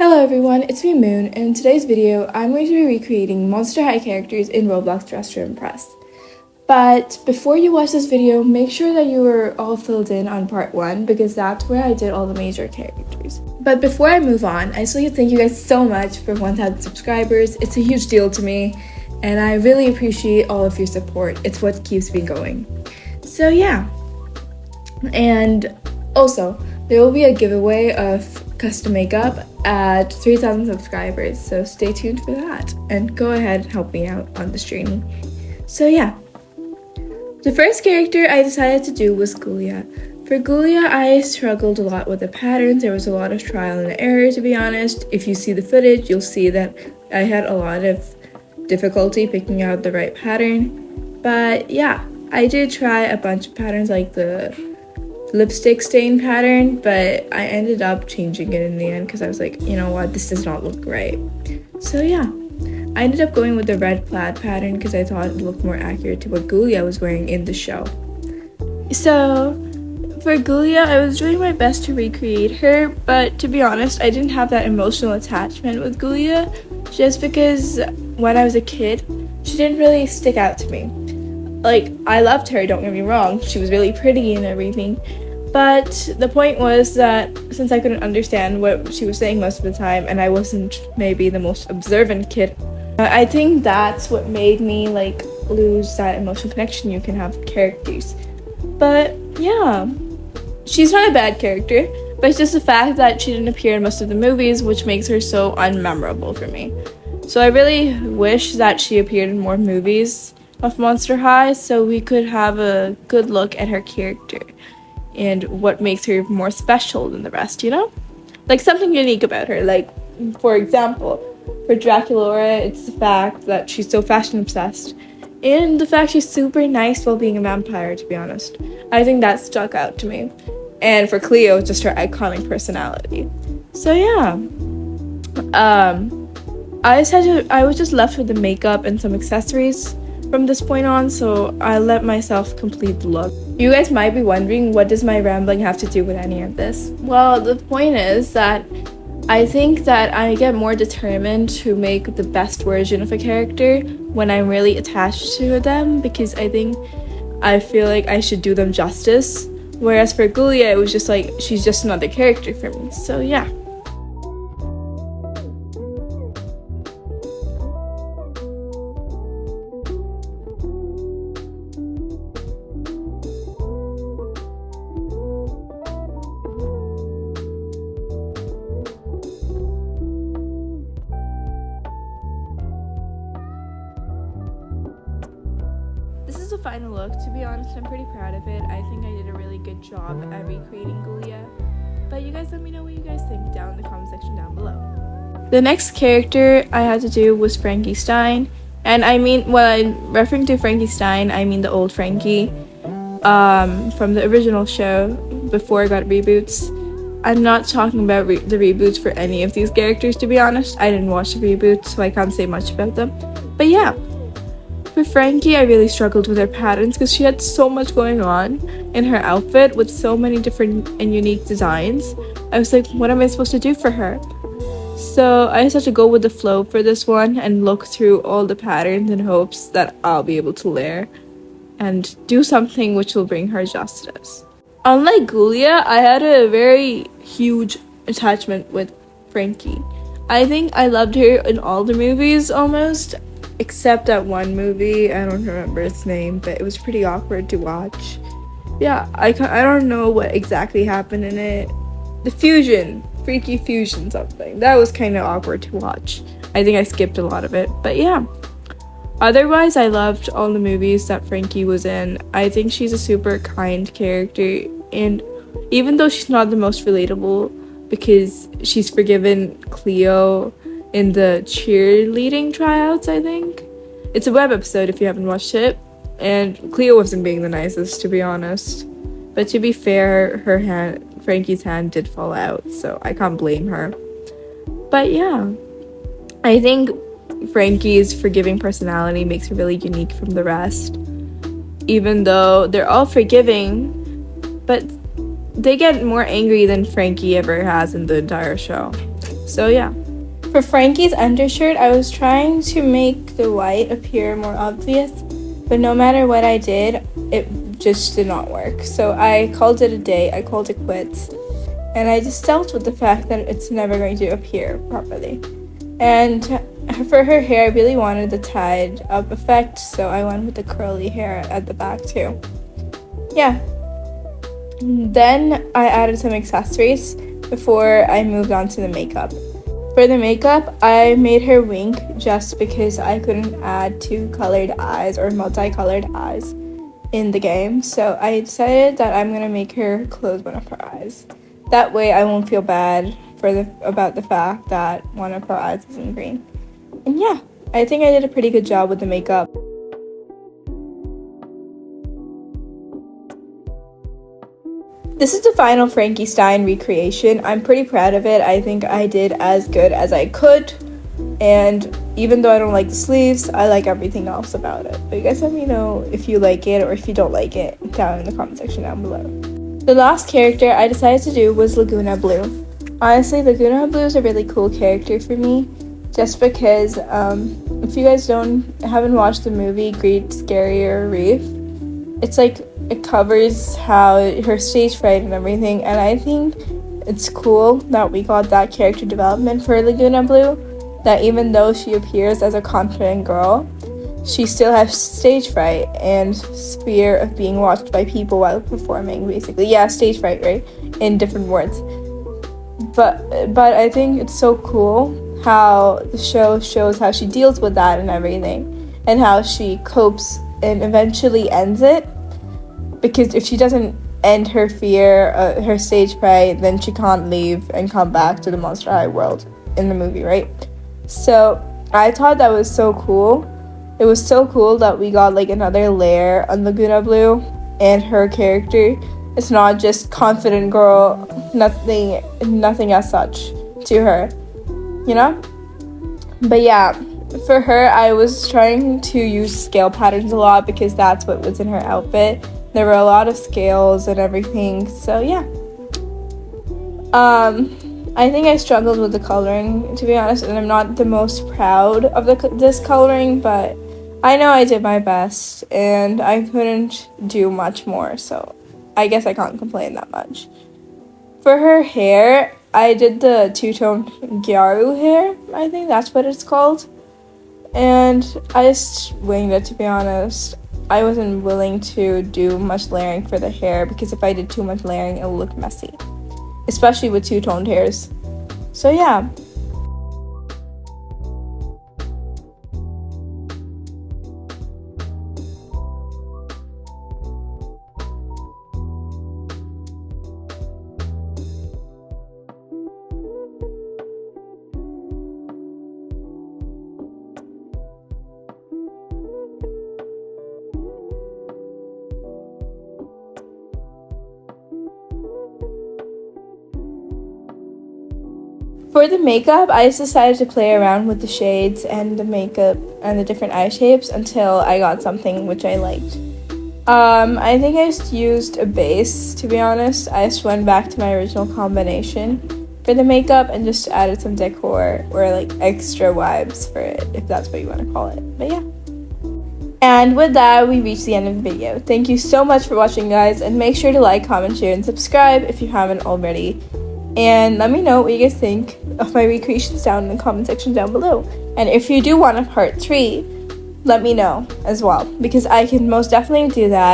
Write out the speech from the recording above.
Hello everyone, it's me Moon, and in today's video, I'm going to be recreating Monster High characters in Roblox Dress to Impress. But before you watch this video, make sure that you are all filled in on part 1 because that's where I did all the major characters. But before I move on, I just like to thank you guys so much for 1,000 subscribers. It's a huge deal to me, and I really appreciate all of your support. It's what keeps me going. So yeah, and also, there will be a giveaway of custom makeup at 3,000 subscribers, so stay tuned for that and go ahead and help me out on this journey. So yeah, the first character I decided to do was Glia. For Glia, I struggled a lot with the patterns. There was a lot of trial and error, to be honest. If you see the footage, you'll see that I had a lot of difficulty picking out the right pattern. But yeah, I did try a bunch of patterns like the lipstick stain pattern, but I ended up changing it in the end because I was like, you know what, this does not look right. So yeah, I ended up going with the red plaid pattern because I thought it looked more accurate to what Glia was wearing in the show. So for Glia, I was doing my best to recreate her, but to be honest, I didn't have that emotional attachment with Glia just because when I was a kid, she didn't really stick out to me. Like, I loved her, don't get me wrong, she was really pretty and everything, but the point was that since I couldn't understand what she was saying most of the time and I wasn't maybe the most observant kid, I think that's what made me like lose that emotional connection you can have with characters. But yeah, she's not a bad character, but it's just the fact that she didn't appear in most of the movies, which makes her so unmemorable for me. So I really wish that she appeared in more movies of Monster High so we could have a good look at her character and what makes her more special than the rest, you know? Like something unique about her. Like, for example, for Draculaura, it's the fact that she's so fashion obsessed and the fact she's super nice while being a vampire, to be honest. I think that stuck out to me. And for Cleo, just her iconic personality. So yeah. I was just left with the makeup and some accessories from this point on, so I let myself complete the look. You guys might be wondering, what does my rambling have to do with any of this? Well, the point is that I think that I get more determined to make the best version of a character when I'm really attached to them, because I feel like I should do them justice. Whereas for Glia, it was just like, she's just another character for me, so yeah. This is the final look. To be honest, I'm pretty proud of it. I think I did a really good job at recreating Glia. But you guys let me know what you guys think down in the comment section down below. The next character I had to do was Frankie Stein. And I mean, when I'm referring to Frankie Stein, I mean the old Frankie from the original show before it got reboots. I'm not talking about the reboots for any of these characters, to be honest. I didn't watch the reboots, so I can't say much about them. But yeah. For Frankie, I really struggled with her patterns because she had so much going on in her outfit with so many different and unique designs. I was like, what am I supposed to do for her? So I just had to go with the flow for this one and look through all the patterns in hopes that I'll be able to layer and do something which will bring her justice. Unlike Glia, I had a very huge attachment with Frankie. I think I loved her in all the movies almost, except that one movie. I don't remember its name, but it was pretty awkward to watch. Yeah, I don't know what exactly happened in it. The fusion, freaky fusion something. That was kind of awkward to watch. I think I skipped a lot of it, but yeah. Otherwise, I loved all the movies that Frankie was in. I think she's a super kind character, and even though she's not the most relatable because she's forgiven Cleo in the cheerleading tryouts, I think. It's a web episode if you haven't watched it, and Cleo wasn't being the nicest, to be honest. But to be fair, Frankie's hand did fall out, so I can't blame her. But yeah, I think Frankie's forgiving personality makes her really unique from the rest. Even though they're all forgiving, but they get more angry than Frankie ever has in the entire show. So yeah. For Frankie's undershirt, I was trying to make the white appear more obvious, but no matter what I did, it just did not work. So I called it a day, I called it quits, and I just dealt with the fact that it's never going to appear properly. And for her hair, I really wanted the tied up effect, so I went with the curly hair at the back too. Yeah. Then I added some accessories before I moved on to the makeup. For the makeup, I made her wink just because I couldn't add 2 colored eyes or multicolored eyes in the game. So I decided that I'm going to make her close one of her eyes. That way I won't feel bad about the fact that one of her eyes isn't green. And yeah, I think I did a pretty good job with the makeup. This is the final Frankie Stein recreation. I'm pretty proud of it. I think I did as good as I could. And even though I don't like the sleeves, I like everything else about it. But you guys let me know if you like it or if you don't like it down in the comment section down below. The last character I decided to do was Laguna Blue. Honestly, Laguna Blue is a really cool character for me. Just because if you guys haven't watched the movie Great Scarier Reef, it's like it covers how her stage fright and everything, and I think it's cool that we got that character development for Laguna Blue, that even though she appears as a confident girl, she still has stage fright and fear of being watched by people while performing, basically. Yeah, stage fright, right? In different words. But I think it's so cool how the show shows how she deals with that and everything, and how she copes and eventually ends it. Because if she doesn't end her fear, her stage fright, then she can't leave and come back to the Monster High world in the movie, right? So I thought that was so cool. It was so cool that we got like another layer on Laguna Blue and her character. It's not just confident girl, nothing as such to her, you know? But yeah, for her, I was trying to use scale patterns a lot because that's what was in her outfit. There were a lot of scales and everything, so yeah. I think I struggled with the coloring, to be honest, and I'm not the most proud of this coloring, but I know I did my best, and I couldn't do much more, so I guess I can't complain that much. For her hair, I did the two-tone Gyaru hair, I think that's what it's called, and I just winged it, to be honest. I wasn't willing to do much layering for the hair because if I did too much layering, it would look messy, especially with two-toned hairs. So yeah. For the makeup, I just decided to play around with the shades and the makeup and the different eye shapes until I got something which I liked. I think I just used a base, to be honest. I just went back to my original combination for the makeup and just added some decor or like extra vibes for it, if that's what you want to call it. But yeah. And with that, we reached the end of the video. Thank you so much for watching, guys, and make sure to like, comment, share, and subscribe if you haven't already. And let me know what you guys think of my recreations down in the comment section down below. And if you do want a part 3, let me know as well, because I can most definitely do that.